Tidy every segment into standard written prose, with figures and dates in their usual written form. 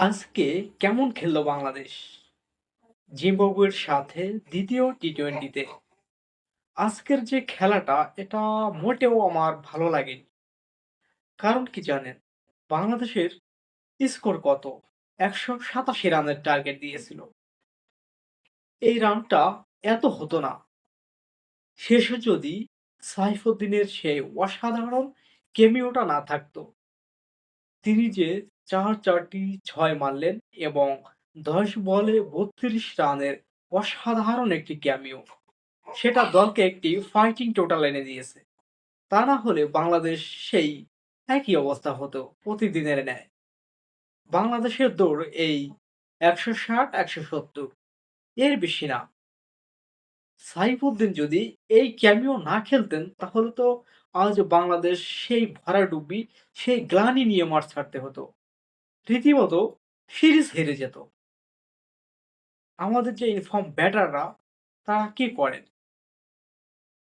আজকে কেমন খেললো বাংলাদেশ জিম্বাবুয়ের সাথে দ্বিতীয় টি-টোয়েন্টিতে। আজকের যে খেলাটা এটা মোটেও আমার ভালো লাগেনি। কারণ কি জানেন? বাংলাদেশের স্কোর কত? ১৮৭ রানের টার্গেট দিয়েছিল। এই রানটা এত হতো না। শেষে যদি সাইফুদ্দিনের সেই অসাধারণ ক্যামিওটা না থাকতো। তিনি যে ৪টি ছয় মারলেন এবং ১০ বলে ৩২ রানের অসাধারণ একটি ক্যামিও। সেটা দলকে একটি ফাইটিং টোটাল এনে দিয়েছে। তা না হলে বাংলাদেশ সেই একই অবস্থা হতো প্রতিদিনের ন্যায়। বাংলাদেশের দৌড় এই ১৬০, ১৭০ এর বেশি না। সাইফুদ্দিন এই ক্যামিও না খেলতেন তাহলে তো আজ বাংলাদেশ সেই ভরাডুবি, সেই গ্লানি নিয়ে মাঠ ছাড়তে হতো। রীতিমতো সিরিজ হেরে যেত। আমাদের যে ইনফর্ম ব্যাটাররা তারা কি করেন?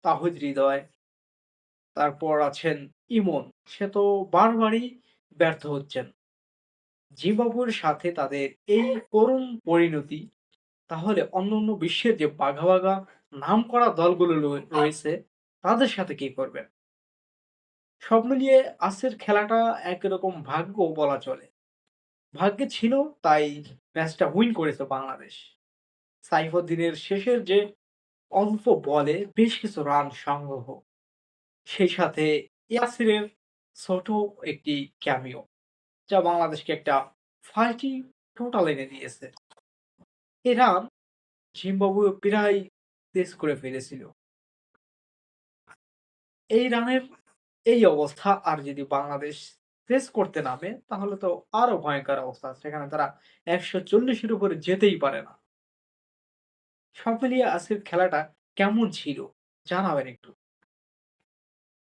তাহিদ হৃদয়, তারপর আছেন ইমন। সে তো বারবারই ব্যর্থ হচ্ছেন। জিম্বাবুয়ের সাথে তাদের এই করুণ পরিণতি তাহলে অন্যান্য বিশ্বের যে বাঘা, বাঘা নামকরা দলগুলো রয়েছে তাদের সাথে কি করবে? সব মিলিয়ে আজকের খেলাটা একরকম ভাগ্য বলা চলে। ভাগ্যে ছিল তাই ম্যাচটা উইন করেছে বাংলাদেশ। সাইফুদ্দিনের শেষের যে অল্প বলে বেশ কিছু রান সংগ্রহ। সেই সাথে ইয়াসিরের ছোট একটি ক্যামিও যা বাংলাদেশকে একটা ফাইটিং টোটাল এনে দিয়েছে। এই রান জিম্বাবুয়ে প্রায় চেস করে ফেলেছিল। এই রানের এই অবস্থা আর যদি বাংলাদেশ চেস করতে নামে তাহলে তো আরো ভয়ংকর অবস্থা। সেখানে তারা ১৪০ এর উপরে যেতেই পারে না। সব মিলিয়ে আজকের খেলাটা কেমন ছিল জানাবেন একটু।